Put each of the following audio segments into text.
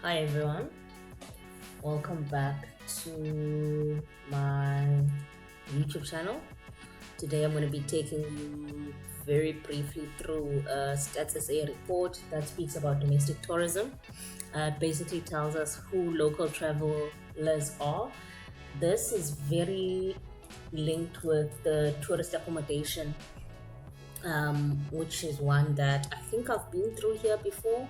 Hi everyone, welcome back to my YouTube channel. Today I'm going to be taking you very briefly through a Stats SA report that speaks about domestic tourism. It basically tells us who local travelers are. This is very linked with the tourist accommodation, which is one that I think I've been through here before,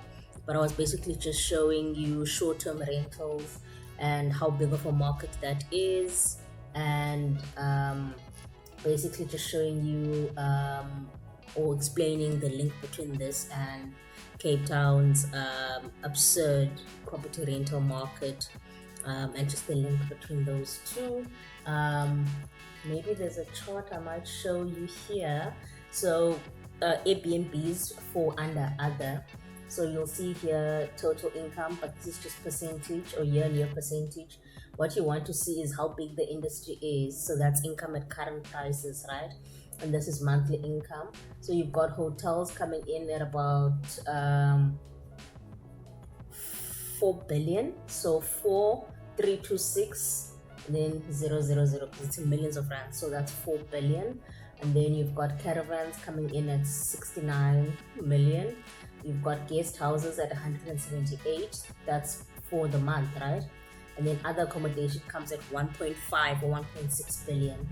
but I was basically just showing you short term rentals and how big of a market that is, and basically just showing you or explaining the link between this and Cape Town's absurd property rental market, and just the link between those two. Um, Maybe there's a chart I might show you here. So Airbnbs fall under other. So you'll see here total income, but this is just percentage or year-on-year percentage. What you want to see is how big the industry is. So that's income at current prices, right? And this is monthly income. So you've got hotels coming in at about 4 billion. So 4,326, then 000, because it's in millions of rands. So that's 4 billion. And then you've got caravans coming in at 69 million. You've got guest houses at 178. That's for the month, right? And then other accommodation comes at 1.5 or 1.6 billion.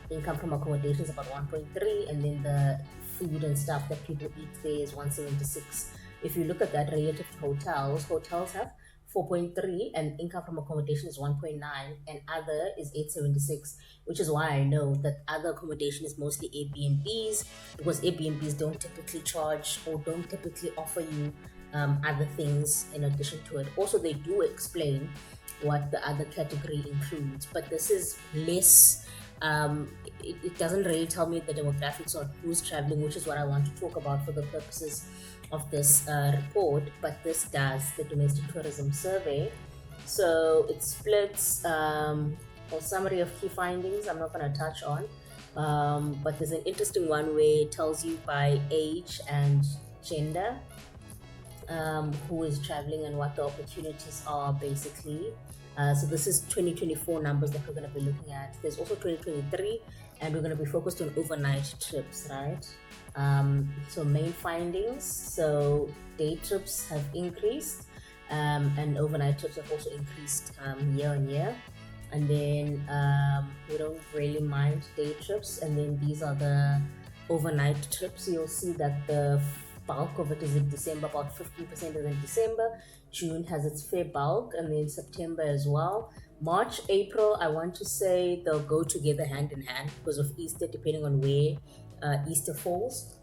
Income from accommodation is about 1.3, and then the food and stuff that people eat there is 176. If you look at that relative to hotels have 4.3 and income from accommodation is 1.9 and other is 876, which is why I know that other accommodation is mostly Airbnbs, because Airbnbs don't typically charge or don't typically offer you other things in addition to it. Also, they do explain what the other category includes, but this is less. It doesn't really tell me the demographics on who's traveling, which is what I want to talk about for the purposes of this report. But this does the domestic tourism survey. So it splits a summary of key findings I'm not going to touch on, but there's an interesting one where it tells you by age and gender who is traveling and what the opportunities are, basically. So this is 2024 numbers that we're going to be looking at. There's also 2023, and we're going to be focused on overnight trips, right? So main findings: so day trips have increased, and overnight trips have also increased year on year. And then we don't really mind day trips. And then these are the overnight trips. You'll see that the bulk of it is in December, about 15% is in December. June has its fair bulk, and then September as well. March, April, I want to say they'll go together hand in hand because of Easter, depending on where Easter falls.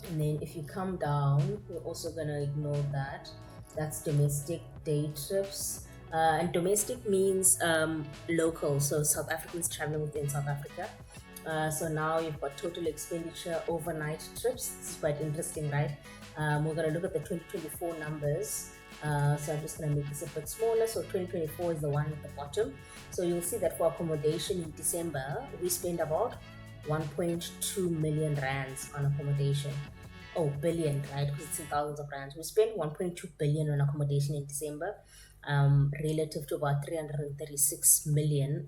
And then if you come down, we're also going to ignore that. That's domestic day trips. And domestic means local, so South Africans traveling within South Africa. So now you've got total expenditure overnight trips. This is quite interesting, right? We're going to look at the 2024 numbers. So I'm just going to make this a bit smaller. So 2024 is the one at the bottom. So you'll see that for accommodation in December, we spend about 1.2 million rands on accommodation. Oh, billion, right? Because it's in thousands of rands. We spent 1.2 billion on accommodation in December, relative to about 336 million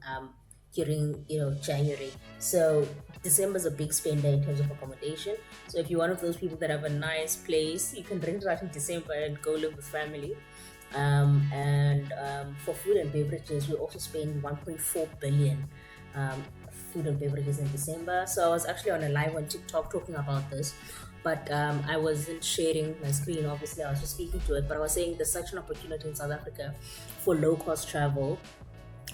during January. So December is a big spender in terms of accommodation. So if you're one of those people that have a nice place, you can rent it out in December and go live with family. And for food and beverages, we also spend 1.4 billion food and beverages in December. So I was actually on a live on TikTok talking about this, but I wasn't sharing my screen. Obviously, I was just speaking to it, but I was saying there's such an opportunity in South Africa for low cost travel.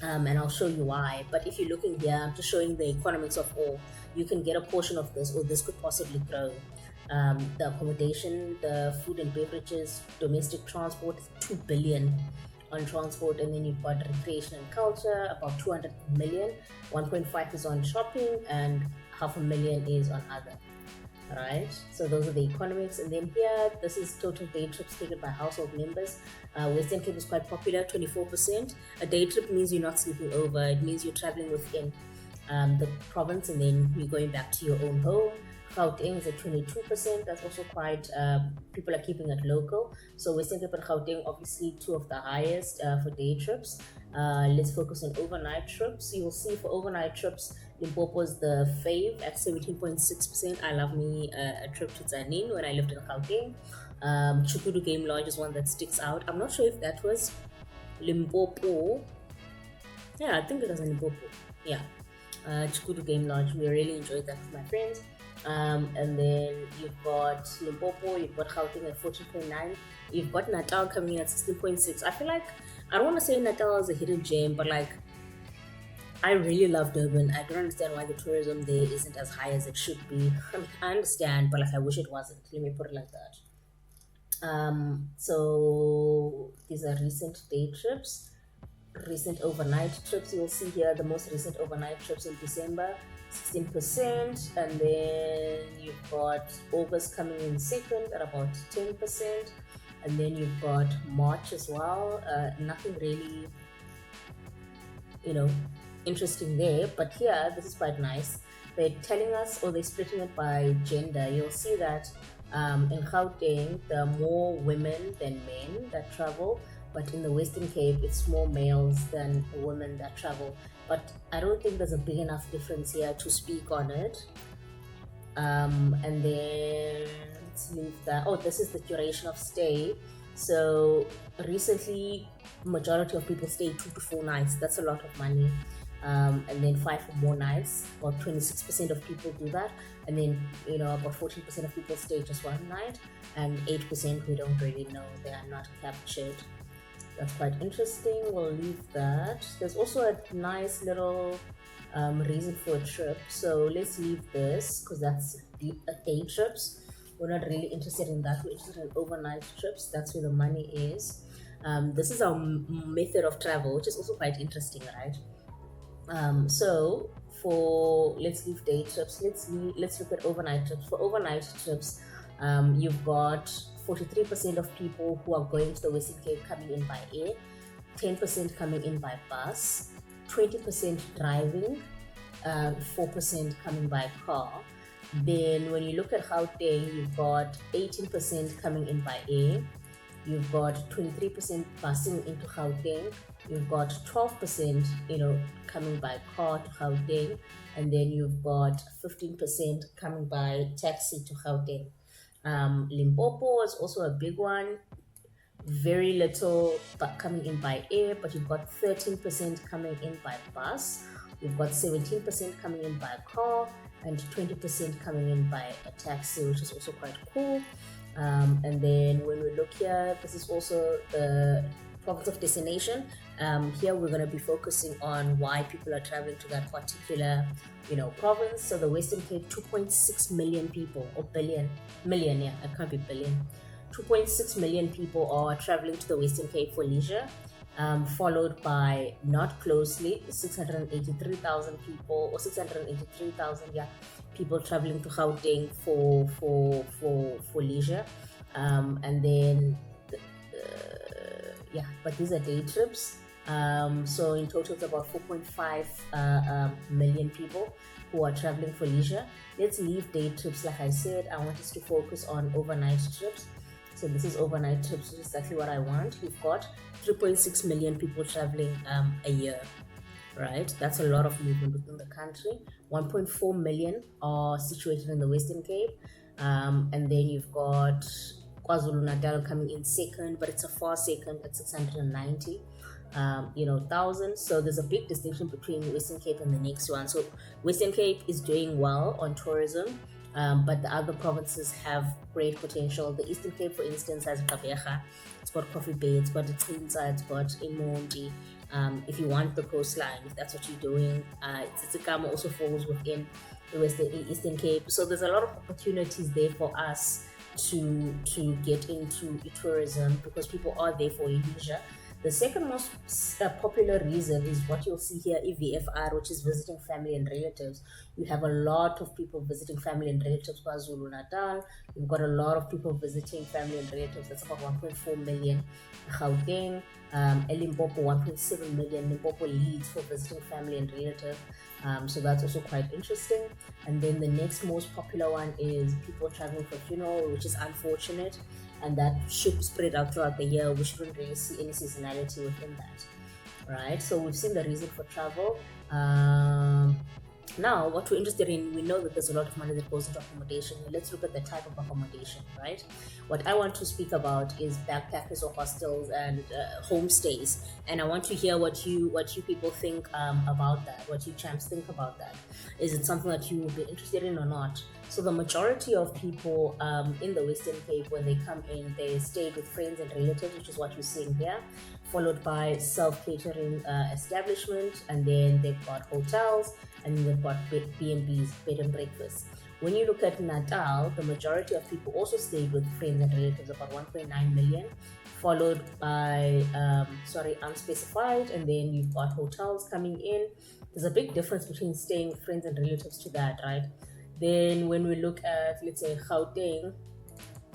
And I'll show you why. But if you're looking here, I'm just showing the economics of all. You can get a portion of this, or this could possibly grow. The accommodation, the food and beverages, domestic transport, 2 billion on transport, and then you've got recreation and culture, about 200 million. 1.5 is on shopping, and 500,000 is on other. Right, so those are the economics. And then here, this is total day trips taken by household members. Western Cape is quite popular, 24%. A day trip means you're not sleeping over, it means you're traveling within the province and then you're going back to your own home. Gauteng is at 22%. That's also quite, people are keeping it local. So Western Cape and Gauteng, obviously two of the highest for day trips. Let's focus on overnight trips. You'll see for overnight trips, Limpopo is the fave at 17.6%. I love me a trip to Tzaneen when I lived in Gauteng. Chukudu Game Lodge is one that sticks out. I'm not sure if that was Limpopo. Yeah, I think it was in Limpopo. Yeah. Chukudu Game Lodge. We really enjoyed that with my friends. And then you've got Limpopo, you've got Gauteng at 14.9, you've got Natal coming in at 16.6. I feel like, I don't want to say Natal is a hidden gem, but like, I really love Durban. I don't understand why the tourism there isn't as high as it should be. I mean, I understand, but like, I wish it wasn't. Let me put it like that. So these are recent day trips, recent overnight trips. You'll see here the most recent overnight trips in December, 16%, and then you've got August coming in second at about 10%, and then you've got March as well. Nothing really, interesting there, but here this is quite nice. They're telling us, or they're splitting it by gender. You'll see that in Gauteng, there are more women than men that travel, but in the Western Cape, it's more males than women that travel. But I don't think there's a big enough difference here to speak on it. And then let's leave that. Oh, this is the duration of stay. So recently, majority of people stay 2 to 4 nights. That's a lot of money. And then 5 or more nights. About 26% of people do that, and then about 14% of people stay just 1 night, and 8% we don't really know. They are not captured. That's quite interesting. We'll leave that. There's also a nice little reason for a trip. So let's leave this because that's day trips. We're not really interested in that. We're interested in overnight trips. That's where the money is. This is our method of travel, which is also quite interesting, right? So for let's leave day trips. Let's look at overnight trips. For overnight trips, you've got 43% of people who are going to the Western Cape coming in by air, 10% coming in by bus, 20% driving, 4% coming by car. Then when you look at Gauteng, you've got 18% coming in by air, you've got 23% passing into Gauteng, you've got 12%, coming by car to Gauteng, and then you've got 15% coming by taxi to Gauteng. Limpopo is also a big one. Very little but coming in by air, but you've got 13% coming in by bus. You've got 17% coming in by car, and 20% coming in by a taxi, which is also quite cool. And then when we look here, this is also the province of destination. Here we're going to be focusing on why people are traveling to that particular, province. So the Western Cape, 2.6 million people, or million, yeah, it can't be billion. 2.6 million people are traveling to the Western Cape for leisure, followed by not closely 683,000 people, or 683,000, people traveling to Gauteng for leisure, and then but these are day trips. So in total, it's about 4.5 million people who are traveling for leisure. Let's leave day trips. Like I said, I want us to focus on overnight trips. So this is overnight trips, which is exactly what I want. We've got 3.6 million people traveling a year, right? That's a lot of movement within the country. 1.4 million are situated in the Western Cape, and then you've got KwaZulu-Natal coming in second, but it's a far second at 690. 1,000. So there's a big distinction between Western Cape and the next one. So Western Cape is doing well on tourism, but the other provinces have great potential. The Eastern Cape, for instance, has Gqeberha, it's got Coffee Bay, it's got Iqinta, it's got Imonti. If you want the coastline, if that's what you're doing, Tsitsikamma also falls within the Eastern Cape. So there's a lot of opportunities there for us to get into tourism because people are there for leisure. The second most popular reason is what you'll see here, EVFR, which is visiting family and relatives. You have a lot of people visiting family and relatives. KwaZulu-Natal, you've got a lot of people visiting family and relatives. That's about 1.4 million. Gauteng, Limpopo, 1.7 million. Limpopo leads for visiting family and relatives. So that's also quite interesting. And then the next most popular one is people traveling for funeral, which is unfortunate, and that should spread out throughout the year. We shouldn't really see any seasonality within that, right? So we've seen the reason for travel. Now, what we're interested in, we know that there's a lot of money that goes into accommodation. Let's look at the type of accommodation, right? What I want to speak about is backpackers or hostels and homestays, and I want to hear what you people think about that. What you champs think about that? Is it something that you would be interested in or not? So the majority of people in the Western Cape, when they come in, they stay with friends and relatives, which is what you're seeing here, followed by self-catering establishment, and then they've got hotels, and then they've got B&Bs, bed and breakfast. When you look at Natal, the majority of people also stayed with friends and relatives, about 1.9 million, followed by, unspecified, and then you've got hotels coming in. There's a big difference between staying with friends and relatives to that, right? Then when we look at, let's say, Gauteng,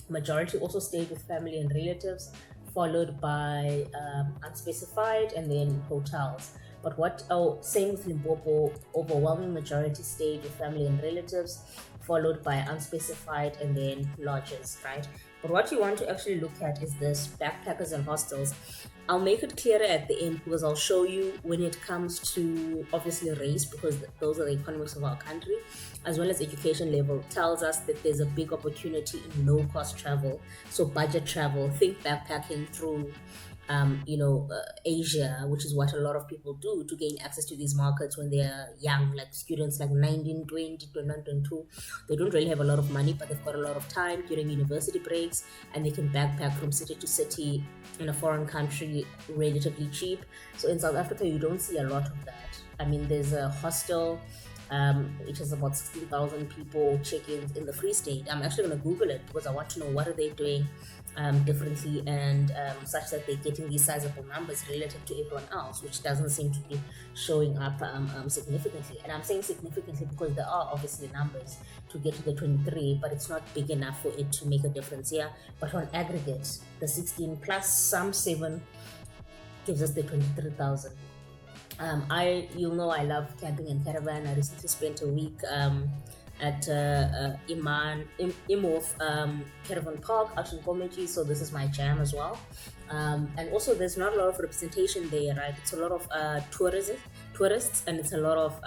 majority also stayed with family and relatives, followed by unspecified, and then hotels. But same with Limpopo, overwhelming majority stayed with family and relatives, followed by unspecified, and then lodges, right? But what you want to actually look at is this backpackers and hostels. I'll make it clearer at the end because I'll show you when it comes to obviously race, because those are the economics of our country, as well as education level, tells us that there's a big opportunity in low cost travel. So budget travel, think backpacking through Asia, which is what a lot of people do to gain access to these markets when they're young, like students like 19, 20, 21, 22. They don't really have a lot of money, but they've got a lot of time during university breaks, and they can backpack from city to city in a foreign country relatively cheap. So in South Africa, you don't see a lot of that. I mean, there's a hostel which has about 16,000 people check-ins in the Free State. I'm actually going to Google it because I want to know what are they doing differently, and such that they're getting these sizable numbers relative to everyone else, which doesn't seem to be showing up significantly. And I'm saying significantly because there are obviously numbers to get to the 23, but it's not big enough for it to make a difference here. But on aggregate, the 16 plus some 7 gives us the 23,000. You'll know I love camping and caravan. I recently spent a week at Imhof Caravan Park out in Kommetjie, so this is my jam as well. And also, there's not a lot of representation there, right? It's a lot of tourists, and it's a lot of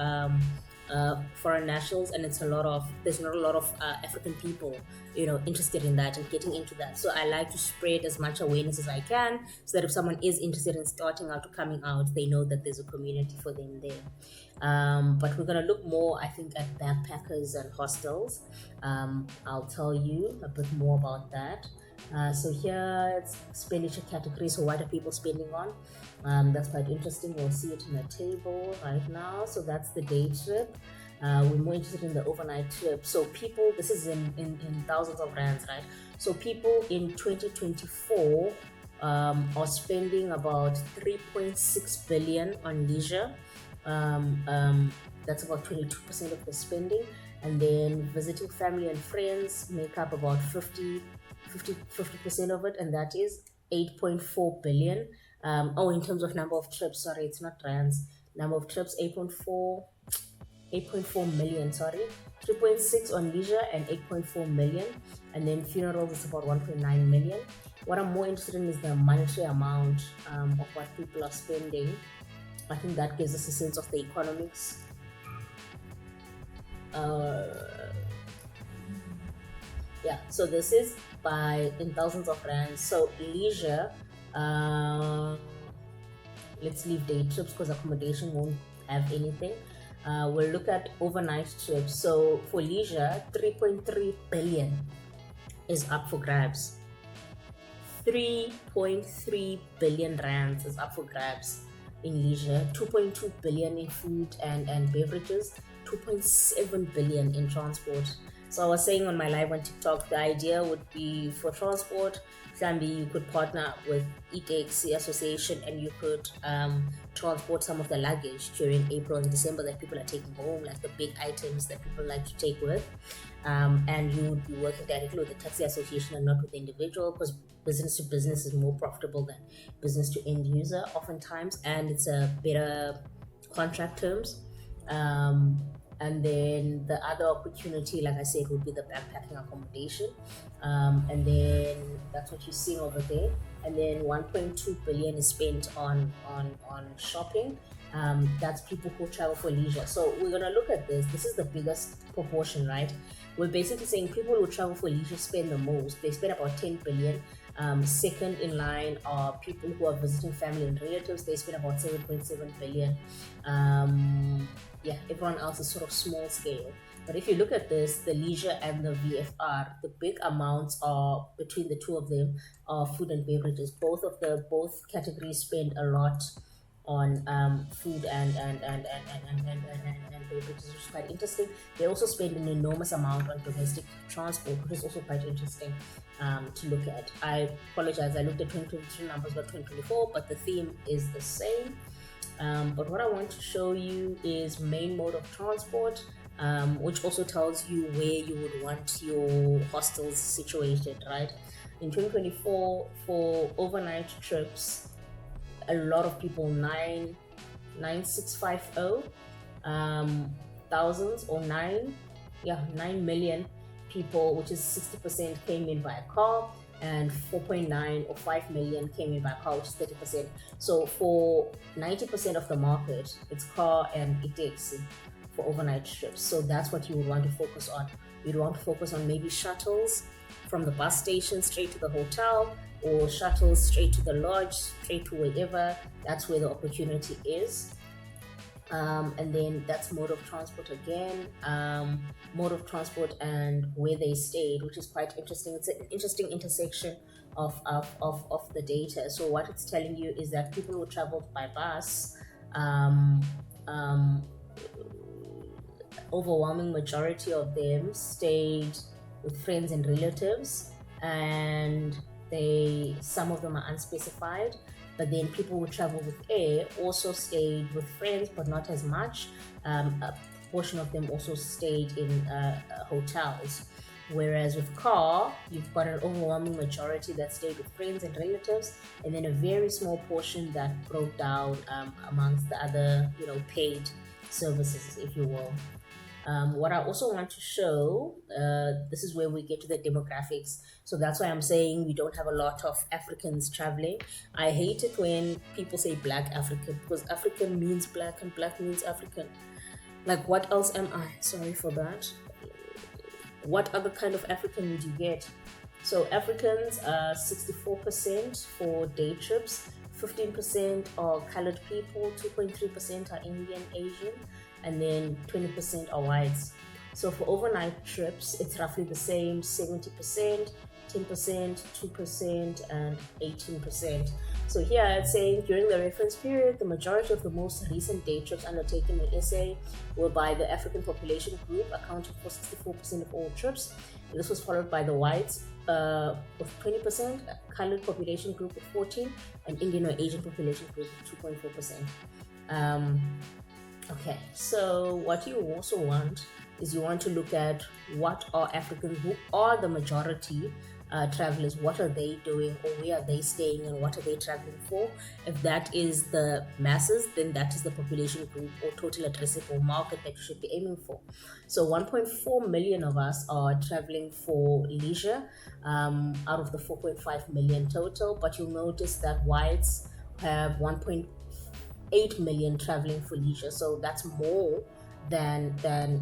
foreign nationals, and there's not a lot of African people, interested in that and getting into that. So I like to spread as much awareness as I can, so that if someone is interested in starting out or coming out, they know that there's a community for them there. But we're gonna look more, I think, at backpackers and hostels. I'll tell you a bit more about that. So here it's expenditure categories. So what are people spending on? That's quite interesting. We'll see it in the table right now. So that's the day trip. We're more interested in the overnight trip. So people, this is in thousands of rands, right? So people in 2024 are spending about 3.6 billion on leisure. That's about 22% of the spending. And then visiting family and friends make up about 50% of it, and that is 8.4 billion. In terms of number of trips, sorry, it's not rands. Number of trips, 8.4 million, sorry. 3.6 on leisure and 8.4 million. And then funerals is about 1.9 million. What I'm more interested in is the monetary amount of what people are spending. I think that gives us a sense of the economics. So this is in thousands of rands. So leisure, let's leave day trips because accommodation won't have anything. We'll look at overnight trips. So for leisure, 3.3 billion is up for grabs. 3.3 billion rands is up for grabs in leisure. 2.2 billion in food and beverages. 2.7 billion in transport. So I was saying on my live on TikTok, the idea would be for transport, Zambi, you could partner with eTaxi Association, and you could transport some of the luggage during April and December that people are taking home, like the big items that people like to take with. And you would be working directly with the taxi association and not with the individual, because business to business is more profitable than business to end user oftentimes, and it's a better contract terms. Um, and then the other opportunity, like I said, would be the backpacking accommodation. And then that's what you're seeing over there. And then 1.2 billion is spent on shopping. That's people who travel for leisure. So we're gonna look at this. This is the biggest proportion, right? We're basically saying people who travel for leisure spend the most. They spend about 10 billion. Second in line are people who are visiting family and relatives. They spend about 7.7 billion. Yeah, everyone else is sort of small scale. But if you look at this, the leisure and the VFR, the big amounts are between the two of them are food and beverages. Both categories spend a lot on food and beverages, which is quite interesting. They also spend an enormous amount on domestic transport, which is also quite interesting to look at. I apologize, I looked at 2023 numbers, but 2024, but the theme is the same. But what I want to show you is main mode of transport, which also tells you where you would want your hostels situated, right? In 2024, for overnight trips, a lot of people, 9650 thousands or 9 million people, which is 60%, came in by car, and 4.9 or 5 million came in by car, which is 30%. So for 90% of the market, it's car and it takes for overnight trips. So that's what you would want to focus on. You'd want to focus on maybe shuttles from the bus station straight to the hotel, or shuttles straight to the lodge, straight to wherever. That's where the opportunity is. And then that's mode of transport again, mode of transport and where they stayed, which is quite interesting. It's an interesting intersection of the data. So what it's telling you is that people who traveled by bus, um, um, overwhelming majority of them stayed with friends and relatives, and some of them are unspecified. But then people who travel with air also stayed with friends, but not as much. A portion of them also stayed in hotels. Whereas with car, you've got an overwhelming majority that stayed with friends and relatives, and then a very small portion that broke down amongst the other, paid services, if you will. What I also want to show, this is where we get to the demographics. So that's why I'm saying we don't have a lot of Africans traveling. I hate it when people say Black African, because African means black and black means African. Like, what else am I? Sorry for that. What other kind of African would you get? So Africans are 64% for day trips, 15% are colored people, 2.3% are Indian, Asian, and then 20% are whites. So for overnight trips, it's roughly the same: 70%, 10%, 2%, and 18%. So here it's saying during the reference period, the majority of the most recent day trips undertaken in SA were by the African population group, accounting for 64% of all trips. And this was followed by the whites with 20%, colored population group with 14%, and Indian or Asian population group with 2.4%. Okay, so what you also want is you want to look at what are Africans who are the majority travelers, what are they doing, or where are they staying, and what are they traveling for. If that is the masses, then that is the population group or total addressable market that you should be aiming for. So 1.4 million of us are traveling for leisure out of the 4.5 million total, but you'll notice that whites have 1.8 million traveling for leisure, so that's more than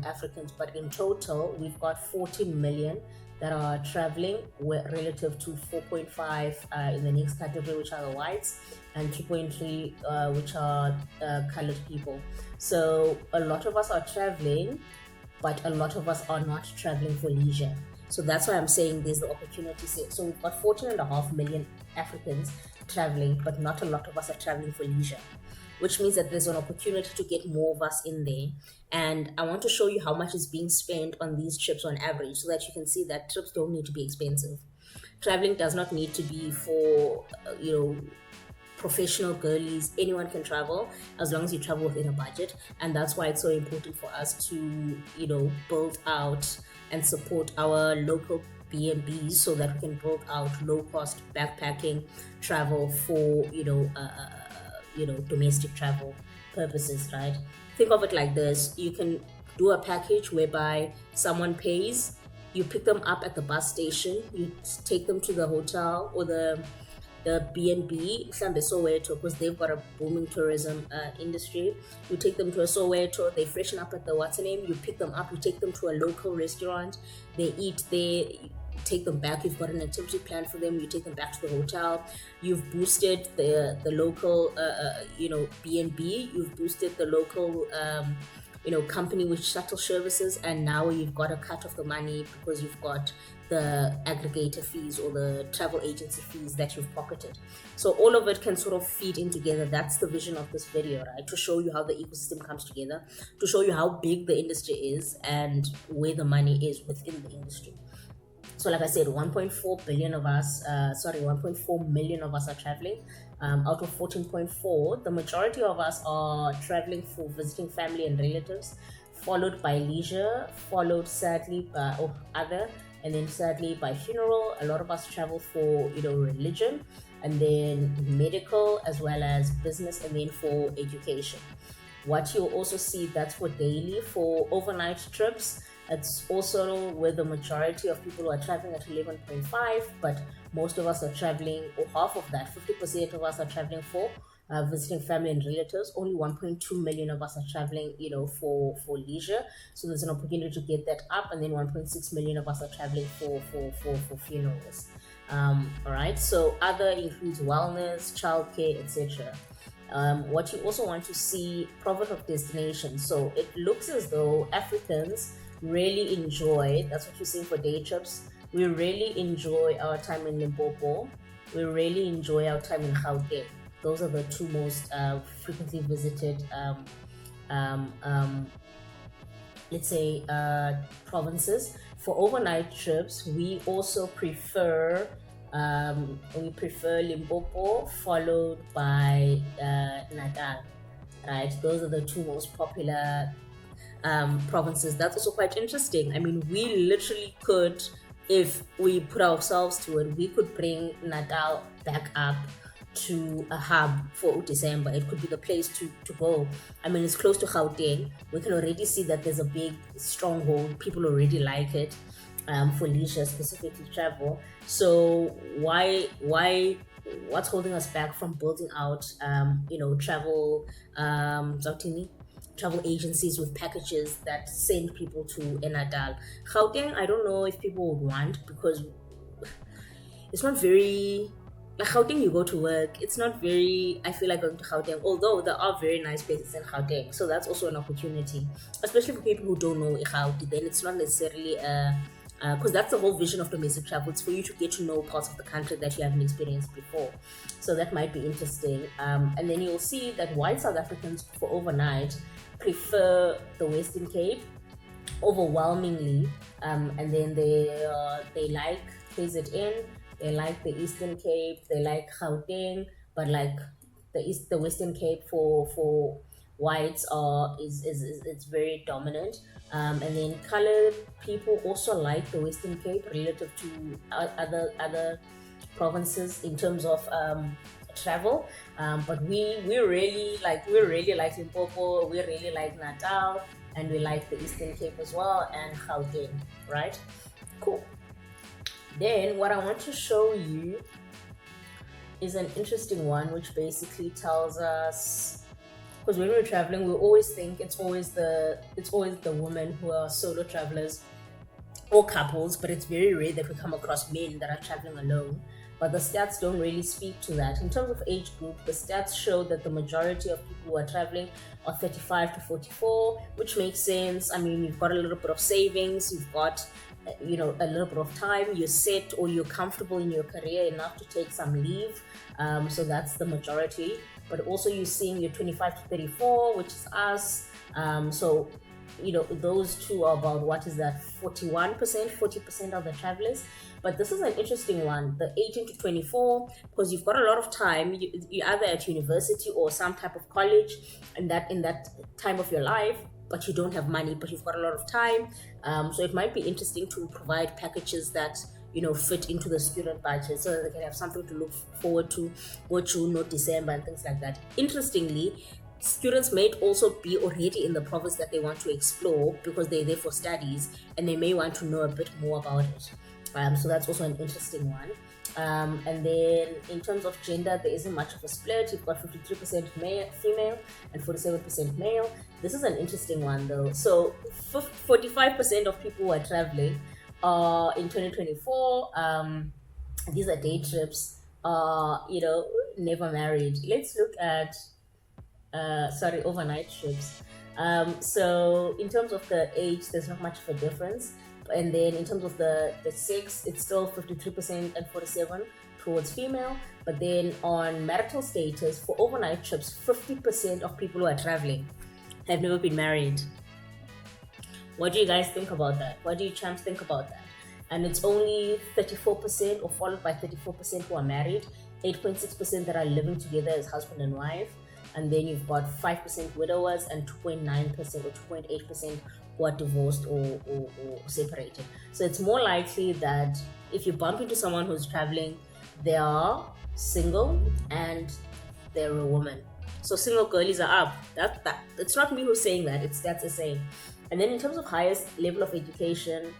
Africans. But in total, we've got 14 million that are traveling, relative to 4.5 in the next category, which are the whites, and 2.3 which are colored people. So a lot of us are traveling, but a lot of us are not traveling for leisure. So that's why I'm saying there's the opportunity. So we've got 14.5 million Africans traveling, but not a lot of us are traveling for leisure, which means that there's an opportunity to get more of us in there. And I want to show you how much is being spent on these trips on average, so that you can see that trips don't need to be expensive. Traveling does not need to be for, professional girlies. Anyone can travel as long as you travel within a budget. And that's why it's so important for us to, build out and support our local B&Bs, so that we can build out low cost backpacking travel for, domestic travel. purposes, right? Think of it like this: you can do a package whereby someone pays, you pick them up at the bus station, you take them to the hotel or the B&B, mhlambe Soweto, because they've got a booming tourism industry. You take them to a Soweto, they freshen up at the what's the name, you pick them up, you take them to a local restaurant, they eat there, take them back, you've got an activity plan for them, you take them back to the hotel, you've boosted the local B&B, you've boosted the local company with shuttle services, and now you've got a cut of the money because you've got the aggregator fees or the travel agency fees that you've pocketed. So all of it can sort of feed in together. That's the vision of this video, right? To show you how the ecosystem comes together, to show you how big the industry is and where the money is within the industry. So like I said, 1.4 billion of us, 1.4 million of us are traveling. Out of 14.4, the majority of us are traveling for visiting family and relatives, followed by leisure, followed sadly by other, and then sadly by funeral. A lot of us travel for religion, and then medical, as well as business, and then for education. What you'll also see, that's for daily. For overnight trips, it's also where the majority of people are traveling at 11.5, but most of us are traveling, or half of that, 50% of us are traveling for visiting family and relatives. Only 1.2 million of us are traveling, for leisure. So there's an opportunity to get that up, and then 1.6 million of us are traveling for funerals. All right. So other includes wellness, childcare, etc. What you also want to see, profit of destination. So it looks as though Africans really enjoy, that's what you're seeing for day trips, we really enjoy our time in Limpopo, we really enjoy our time in Gauteng. Those are the two most frequently visited let's say provinces. For overnight trips, we also prefer Limpopo, followed by Natal, right? Those are the two most popular provinces. That's also quite interesting. I mean, we literally could, if we put ourselves to it, we could bring Natal back up to a hub for December. It could be the place to go. I mean, it's close to Gauteng. We can already see that there's a big stronghold. People already like it for leisure, specifically travel. So what's holding us back from building out travel travel agencies with packages that send people to Enadal? Gauteng, I don't know if people would want, because it's not very, like Gauteng, you go to work, it's not very, I feel like going to Gauteng, although there are very nice places in Gauteng, so that's also an opportunity, especially for people who don't know Gauteng. Then it's not necessarily because that's the whole vision of domestic travel. It's for you to get to know parts of the country that you haven't experienced before. So that might be interesting. And then you'll see that white South Africans for overnight prefer the Western Cape overwhelmingly, and then they like KZN, they like the Eastern Cape, they like Gauteng, but like the Western Cape for whites is it's very dominant. And then colored people also like the Western Cape relative to other provinces in terms of travel. But we really like Limpopo, we really like Natal, and we like the Eastern Cape as well, and Gauteng, right? Cool. Then what I want to show you is an interesting one, which basically tells us, because when we're traveling, we always think it's always the women who are solo travelers or couples, but it's very rare that we come across men that are traveling alone. But the stats don't really speak to that. In terms of age group, the stats show that the majority of people who are traveling are 35 to 44, which makes sense. I mean, you've got a little bit of savings, you've got a little bit of time, you're set or you're comfortable in your career enough to take some leave. So that's the majority. But also you're seeing your 25 to 34, which is us. So those two are about, what is that, 40% of the travelers. But this is an interesting one, the 18 to 24, because you've got a lot of time. You're either at university or some type of college, and that in that time of your life, but you don't have money, but you've got a lot of time. So it might be interesting to provide packages that fit into the student budget, so that they can have something to look forward to, go June or December and things like that. Interestingly, students may also be already in the province that they want to explore because they're there for studies and they may want to know a bit more about it. So that's also an interesting one. And then in terms of gender, there isn't much of a split. You've got 53% female and 47% male. This is an interesting one though. So 45% of people who are traveling in 2024, these are day trips, never married. Let's look at overnight trips. So in terms of the age, there's not much of a difference. And then in terms of the sex, it's still 53% and 47 towards female. But then on marital status, for overnight trips, 50% of people who are traveling have never been married. What do you guys think about that? What do you champs think about that? And it's only 34% or followed by 34% who are married, 8.6% that are living together as husband and wife, and then you've got 5% widowers and 2.9% or 2.8% who are divorced or separated. So it's more likely that if you bump into someone who's traveling, they are single and they're a woman. So single girlies are up. That it's not me who's saying that, that's a saying. And then in terms of highest level of education,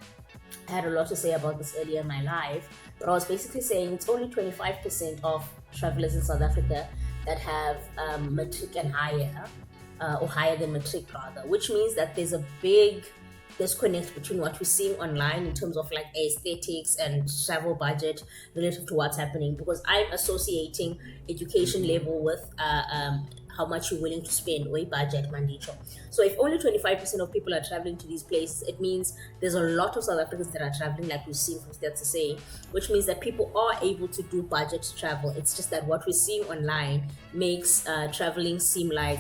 I had a lot to say about this earlier in my life, but I was basically saying it's only 25% of travelers in South Africa that have matric and higher, or higher than matric rather, which means that there's a big disconnect between what we're seeing online in terms of like aesthetics and travel budget relative to what's happening, because I'm associating education level with how much you're willing to spend or a budget, Mandicho. So if only 25% of people are traveling to these places, it means there's a lot of South Africans that are traveling, like we've seen from Stats to say, which means that people are able to do budget travel. It's just that what we're seeing online makes traveling seem like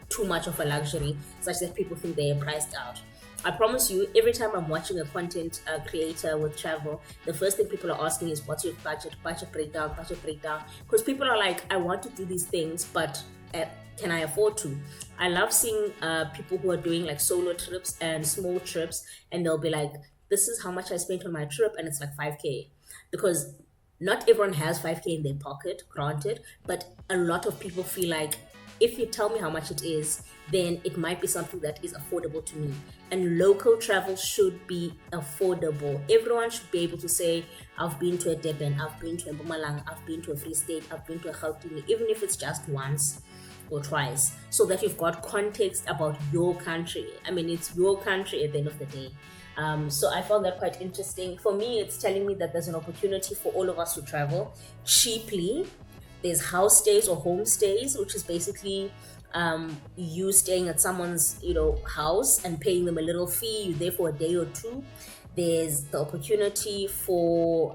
too much of a luxury, such that people think they are priced out. I promise you, every time I'm watching a content creator with travel, the first thing people are asking is, what's your budget breakdown, because people are like, I want to do these things, but can I afford to? I love seeing people who are doing like solo trips and small trips, and they'll be like, this is how much I spent on my trip, and it's like 5K, because not everyone has 5K in their pocket, granted, but a lot of people feel like, if you tell me how much it is, then it might be something that is affordable to me. And local travel should be affordable. Everyone should be able to say, I've been to a Durban, I've been to a Mpumalanga, I've been to a Free State, I've been to a Gauteng, even if it's just once or twice, so that you've got context about your country. I mean, it's your country at the end of the day. So I found that quite interesting. For me, it's telling me that there's an opportunity for all of us to travel cheaply. There's house stays or home stays, which is basically you staying at someone's house and paying them a little fee. You're there for a day or two. There's the opportunity for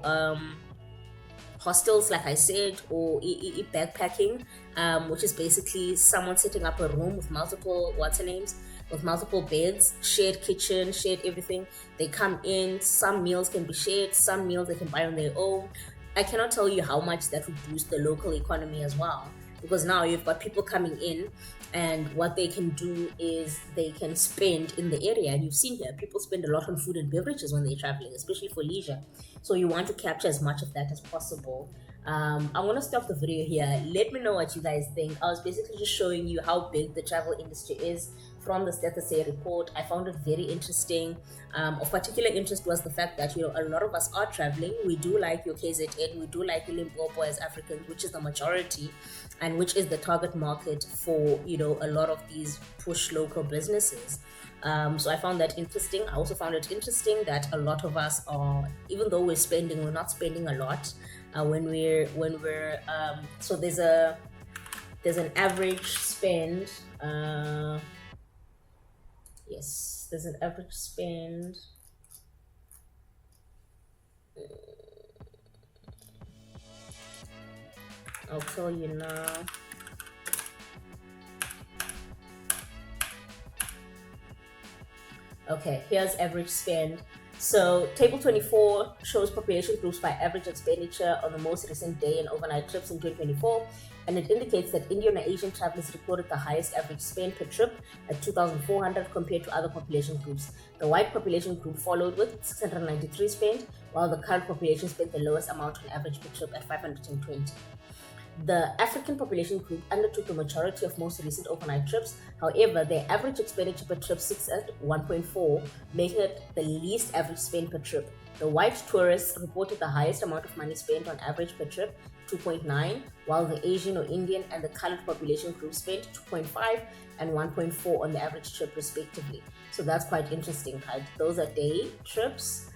hostels, like I said, or backpacking, which is basically someone setting up a room with multiple with multiple beds, shared kitchen, shared everything. They come in, some meals can be shared, some meals they can buy on their own. I cannot tell you how much that would boost the local economy as well, because now you've got people coming in, and what they can do is they can spend in the area. And you've seen here, people spend a lot on food and beverages when they're traveling, especially for leisure. So you want to capture as much of that as possible. I'm going to stop the video here. Let me know what you guys think. I was basically just showing you how big the travel industry is from the Status report. I found it very interesting. Of particular interest was the fact that a lot of us are traveling. We do like your KZN, we do like Limpopo as Africans, which is the majority, and which is the target market for a lot of these push local businesses. So I found that interesting. I also found it interesting that a lot of us are, even though we're not spending a lot when we're so there's an average spend. Yes, there's an average spend. I'll tell you now. Okay, here's average spend. So table 24 shows population groups by average expenditure on the most recent day and overnight trips in 2024, and it indicates that Indian and Asian travelers recorded the highest average spend per trip at 2,400 compared to other population groups. The white population group followed with 693 spent, while the colored population spent the lowest amount on average per trip at 520. The African population group undertook the majority of most recent overnight trips. However, their average expenditure per trip sits at 1.4, making it the least average spend per trip. The white tourists reported the highest amount of money spent on average per trip, 2.9, while the Asian or Indian and the colored population group spent 2.5 and 1.4 on the average trip, respectively. So that's quite interesting, right? Those are day trips.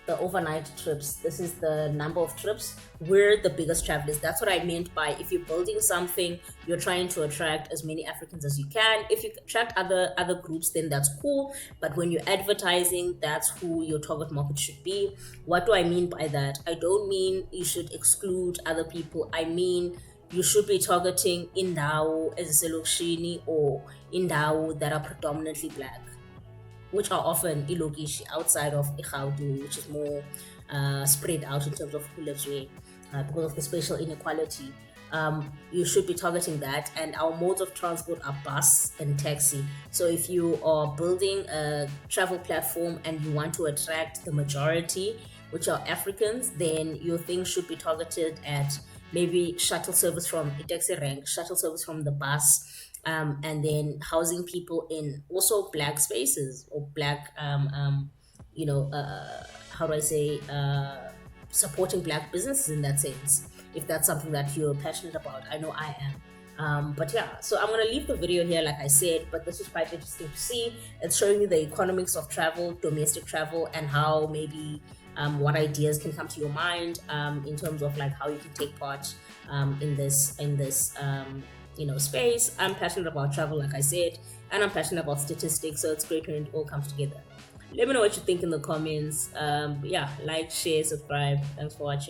The overnight trips, this is the number of trips. We're the biggest travelers. That's what I meant by, if you're building something, you're trying to attract as many Africans as you can. If you attract other groups, then that's cool, but when you're advertising, that's who your target market should be. What do I mean by that? I don't mean you should exclude other people. I mean you should be targeting indawo eziselokishini or indawo that are predominantly black, which are often ilokishi outside of Igaudu, which is more spread out in terms of who lives where, because of the spatial inequality. You should be targeting that, and our modes of transport are bus and taxi. So if you are building a travel platform and you want to attract the majority, which are Africans, then your thing should be targeted at maybe shuttle service from taxi rank, shuttle service from the bus, and then housing people in also black spaces or black, how do I say, supporting black businesses in that sense, if that's something that you're passionate about. I know I am. But yeah, so I'm going to leave the video here, like I said, but this was quite interesting to see. It's showing you the economics of travel, domestic travel, and how maybe what ideas can come to your mind in terms of like how you can take part in this space. I'm passionate about travel, like I said, and I'm passionate about statistics, so it's great when it all comes together. Let me know what you think in the comments. Yeah, like, share, subscribe. Thanks for watching.